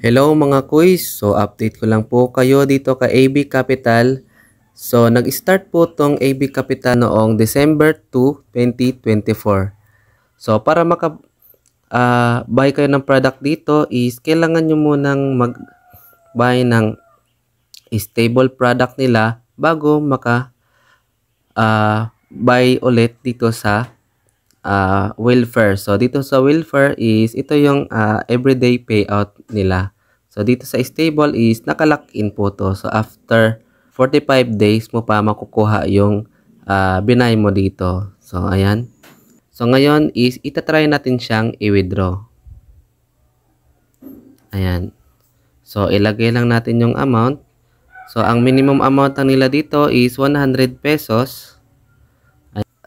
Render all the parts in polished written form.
Hello mga kuys, so update ko lang po kayo dito ka AB Capital. So nag-start po tong AB Capital noong December 2, 2024. So para buy kayo ng product dito is kailangan nyo munang mag-buy ng stable product nila bago buy ulit dito sa welfare. So dito sa welfare is ito yung everyday payout nila. So dito sa stable is naka-lock in po to. So after 45 days mo pa makukuha yung binay mo dito. So ayan. So ngayon is itatry natin siyang i-withdraw. Ayan. So ilagay lang natin yung amount. So ang minimum amount nila dito is 100 pesos.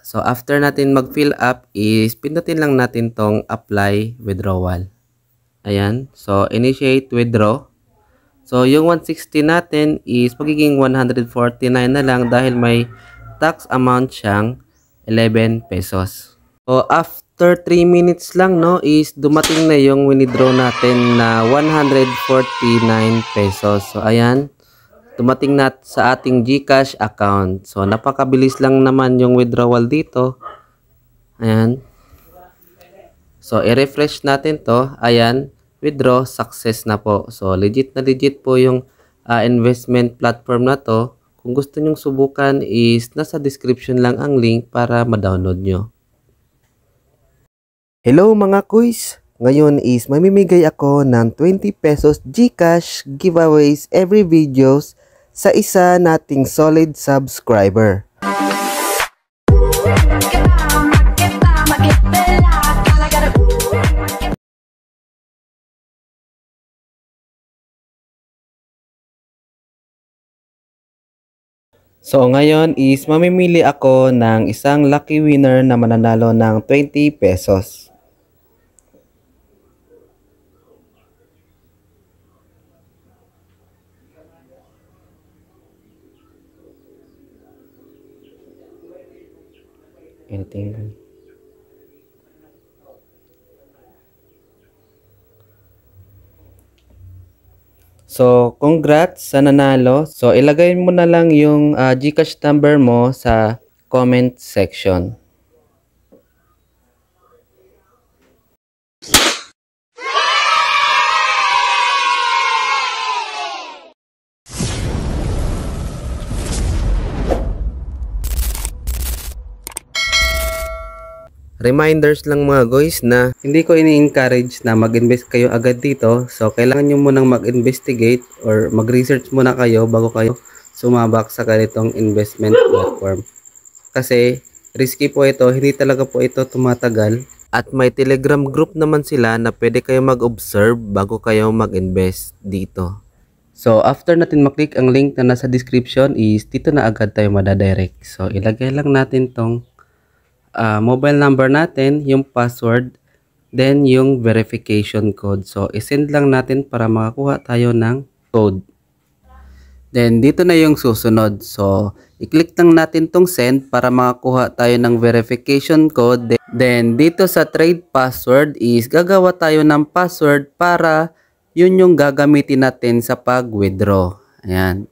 So after natin mag-fill up is pindutin lang natin tong apply withdrawal. Ayan. So initiate withdraw. So yung 160 natin is magiging 149 na lang dahil may tax amount siyang 11 pesos. So after 3 minutes lang no is dumating na yung withdraw natin na 149 pesos. So ayan. Dumating na sa ating GCash account. So, napakabilis lang naman yung withdrawal dito. Ayan. So, i-refresh natin to. Ayan. Withdraw. Success na po. So, legit na legit po yung investment platform na to. Kung gusto nyong subukan is nasa description lang ang link para ma-download nyo. Hello mga kuys! Ngayon is mamimigay ako ng 20 pesos GCash giveaways every videos sa isa nating solid subscriber. So ngayon is mamimili ako ng isang lucky winner na mananalo ng 20 pesos. Anything. So, congrats sa nanalo. So, ilagay mo na lang yung GCash number mo sa comment section. Reminders lang mga guys na hindi ko ini-encourage na mag-invest kayo agad dito. So, kailangan nyo munang mag-investigate or mag-research muna kayo bago kayo sumabak sa ganitong investment platform. Kasi, risky po ito. Hindi talaga po ito tumatagal. At may Telegram group naman sila na pwede kayo mag-observe bago kayo mag-invest dito. So, after natin maklik ang link na nasa description is dito na agad tayo madadirect. So, ilagay lang natin tong mobile number natin, yung password, then yung verification code. So, isend lang natin para makakuha tayo ng code. Then, dito na yung susunod. So, i-click lang natin tong send para makakuha tayo ng verification code. Then, dito sa trade password is gagawa tayo ng password para yun yung gagamitin natin sa pag-withdraw. Ayan.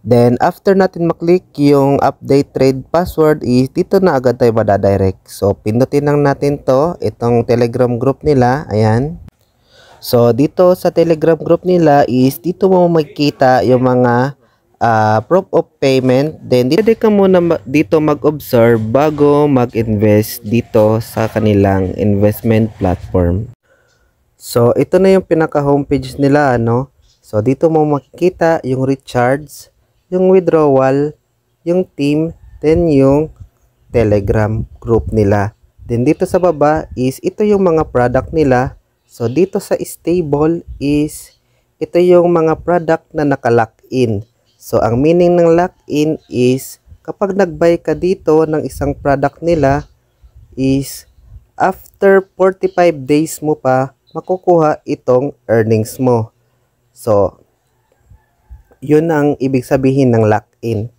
Then, after natin maklik yung update trade password is dito na agad tayo madadirect. So, pindutin lang natin to, itong Telegram group nila. Ayan. So, dito sa Telegram group nila is dito mo makikita yung mga proof of payment. Then, pwede ka muna dito mag-observe bago mag-invest dito sa kanilang investment platform. So, ito na yung pinaka-homepage nila, ano. So, dito mo makikita yung recharge, yung withdrawal, yung team, then yung Telegram group nila. Then dito sa baba is ito yung mga product nila. So dito sa stable is ito yung mga product na naka-lock in. So ang meaning ng lock in is kapag nag-buy ka dito ng isang product nila is after 45 days mo pa makukuha itong earnings mo. So yun ang ibig sabihin ng lock-in.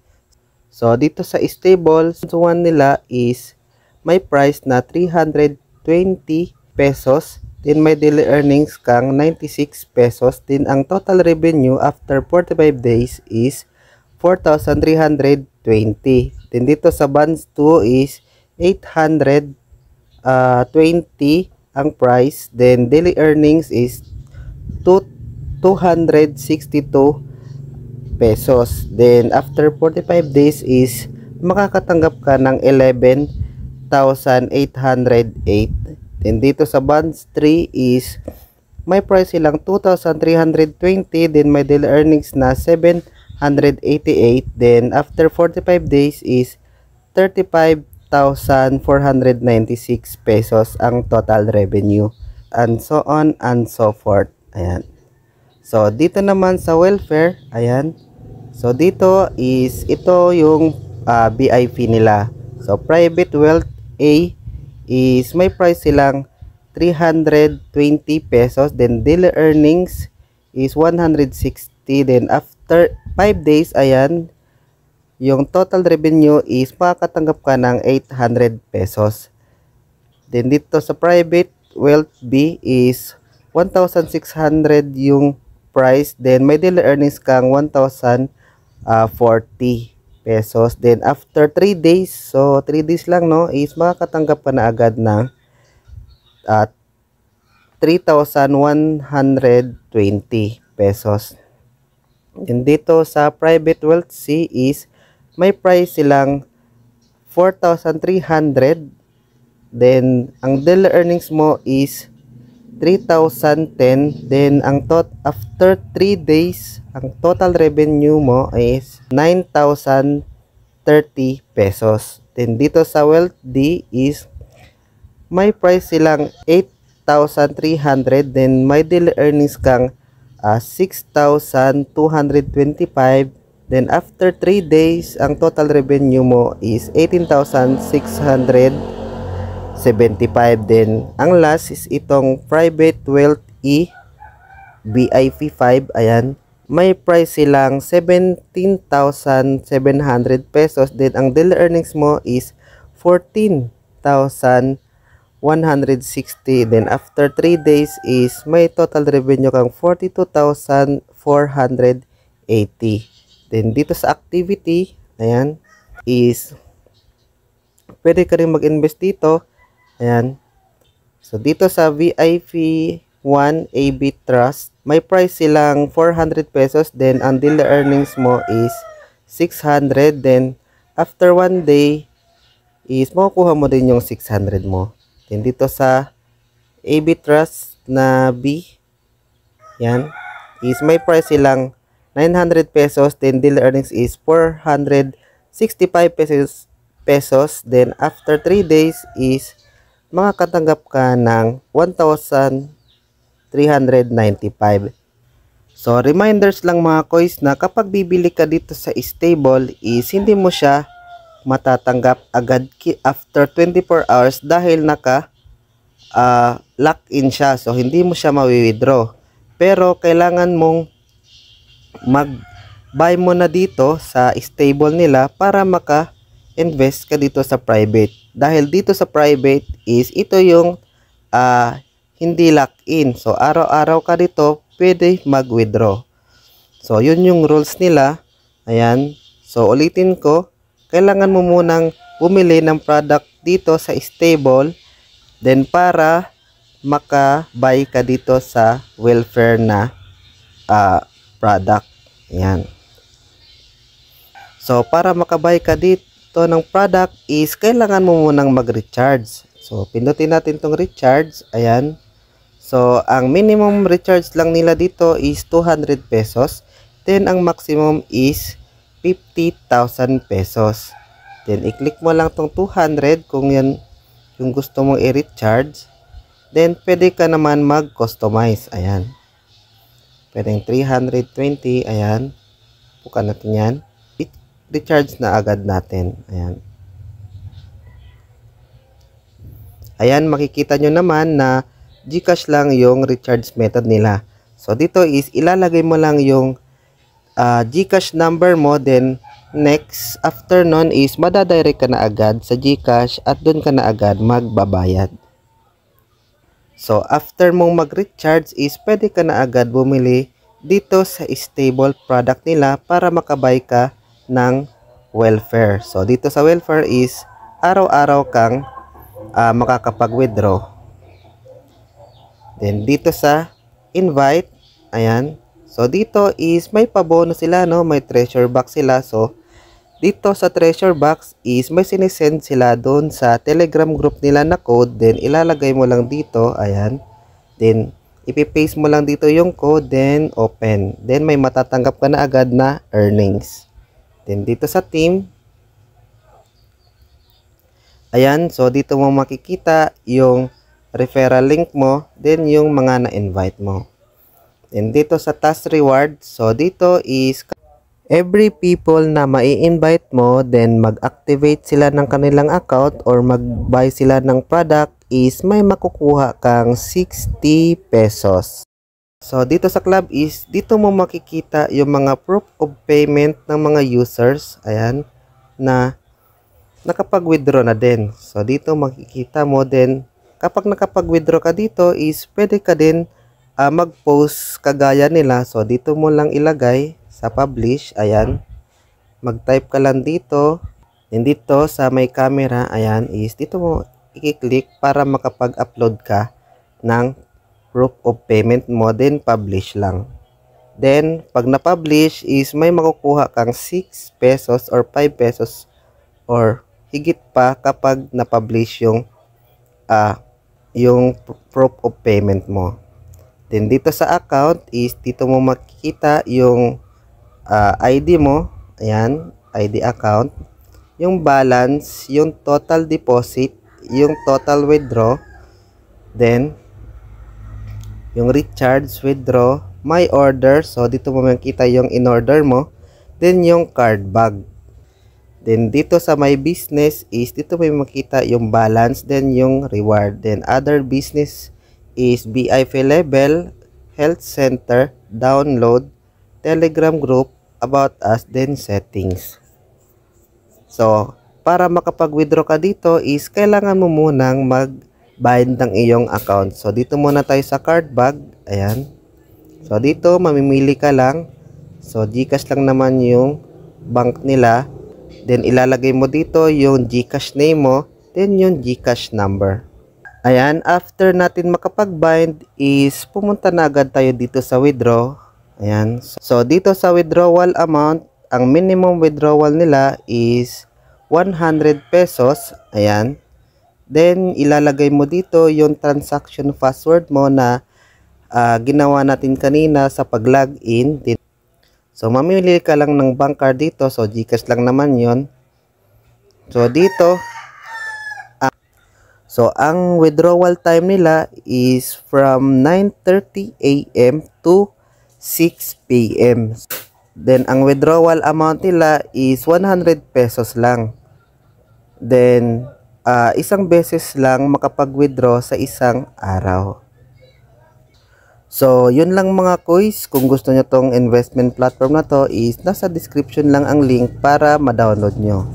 So, dito sa stable, one nila is may price na 320 pesos then may daily earnings kang 96 pesos. Then ang total revenue after 45 days is 4,320. Then dito sa bonds 2 is 820 ang price. Then daily earnings is 262 pesos. Then after 45 days is makakatanggap ka ng 11,808. Then dito sa bonds 3 is may price silang 2,320. Then may daily earnings na 788. Then after 45 days is 35,496 pesos ang total revenue, and so on and so forth. Ayan. So dito naman sa welfare, ayan. So dito is ito yung BIP nila. So private wealth A is may price silang 320 pesos. Then daily earnings is 160. Then after 5 days, ayan, yung total revenue is makakatanggap ka ng 800 pesos. Then dito sa private wealth B is 1,600 yung price. Then may daily earnings kang 1,040 pesos. Then after 3 days, so 3 days lang, no, is makakatanggap ka na agad ng 3,120 pesos. And dito sa private wealth C is may price silang 4,300. Then ang daily earnings mo is 3,010. Then ang after 3 days, ang total revenue mo is 9,030 pesos. Then dito sa wealth D is may price silang 8,300. Then may daily earnings kang 6,225. Then after 3 days, ang total revenue mo is 18,675. Then ang last is itong private wealth E BIP 5. Ayan, may price silang 17,700 pesos. Then ang daily earnings mo is 14,160. Then after 3 days is may total revenue kang 42,480. Then dito sa activity, ayan, is pwede ka rin mag-invest dito. Ayan. So dito sa VIP 1 AB Trust, may price silang 400 pesos. Then ang daily earnings mo is 600. Then after 1 day is makukuha mo din yung 600 mo. Then dito sa AB Trust na B, yan, is may price silang 900 pesos. Then daily earnings is 465 pesos. Then after 3 days is makakatanggap ka ng 1,395. So reminders lang mga kois na kapag bibili ka dito sa stable is hindi mo siya matatanggap agad after 24 hours dahil naka lock in siya. So hindi mo siya mawi-withdraw. Pero kailangan mong mag-buy mo na dito sa stable nila para maka-invest ka dito sa private. Dahil dito sa private is ito yung hindi lock-in. So araw-araw ka dito pwede mag-withdraw. So yun yung rules nila. Ayan. So ulitin ko, kailangan mo munang bumili ng product dito sa stable, then para maka-buy ka dito sa welfare na product. Ayan. So para maka-buy ka dito ng product is kailangan mo munang mag-recharge. So pindutin natin tong recharge. Ayan. So ang minimum recharge lang nila dito is 200 pesos. Then ang maximum is 50,000 pesos. Then i-click mo lang tong 200 kung yan yung gusto mong i-recharge. Then pwede ka naman mag-customize. Ayan. Pwedeng 320. Ayan. Pukan natin yan. I-recharge na agad natin. Ayan. Ayan, makikita nyo naman na GCash lang yung recharge method nila. So dito is ilalagay mo lang yung GCash number mo, then next after nun is madadirect ka na agad sa GCash at doon ka na agad magbabayad. So, after mong mag-recharge is pwede ka na agad bumili dito sa stable product nila para makabay ka ng welfare. So, dito sa welfare is araw-araw kang makakapag-withdraw. Then, dito sa invite, ayan. So, dito is may pabonus sila, no? May treasure box sila. So, dito sa treasure box is may sinisend sila doon sa Telegram group nila na code. Then, ilalagay mo lang dito. Ayan. Then, ipipaste mo lang dito yung code. Then, open. Then, may matatanggap ka na agad na earnings. Then, dito sa team. Ayan. So, dito mo makikita yung referral link mo. Then, yung mga na-invite mo. Then, dito sa task reward. So, dito is every people na mai-invite mo, then mag-activate sila ng kanilang account or mag-buy sila ng product is may makukuha kang 60 pesos. So, dito sa club is, dito mo makikita yung mga proof of payment ng mga users, ayan, na nakapag-withdraw na din. So, dito makikita mo din, kapag nakapag-withdraw ka dito is, pwede ka din mag-post kagaya nila. So, dito mo lang ilagay sa publish, ayan, mag-type ka lang dito, and dito sa may camera, ayan, is dito mo i-click para makapag-upload ka ng proof of payment mo, then publish lang. Then, pag na-publish is may makukuha kang 6 pesos or 5 pesos or higit pa kapag na-publish yung proof of payment mo. Then, dito sa account is dito mo makikita yung ID mo, ayan, ID account, yung balance, yung total deposit, yung total withdraw, then yung recharge, withdraw, my order, so dito mo makikita yung in-order mo, then yung card bag. Then dito sa my business is dito mo makita yung balance, then yung reward. Then other business is BIP level, health center, download, Telegram group, about us, then settings. So, para makapag-withdraw ka dito is kailangan mo munang mag-bind ng iyong account. So, dito muna tayo sa card bag. Ayan. So, dito mamimili ka lang. So, GCash lang naman yung bank nila. Then, ilalagay mo dito yung GCash name mo. Then, yung GCash number. Ayan. After natin makapag-bind is pumunta na agad tayo dito sa withdraw. Ayan. So, dito sa withdrawal amount, ang minimum withdrawal nila is 100 pesos. Ayan. Then, ilalagay mo dito yung transaction password mo na ginawa natin kanina sa pag-login. So, mamili ka lang ng bank card dito. So, GCash lang naman yon. So, dito, ang withdrawal time nila is from 9:30 AM to 6 PM. Then, ang withdrawal amount nila is 100 pesos lang. Then, isang beses lang makapag-withdraw sa isang araw. So, yun lang mga kuys. Kung gusto nyo tong investment platform na to is nasa description lang ang link para ma-download nyo.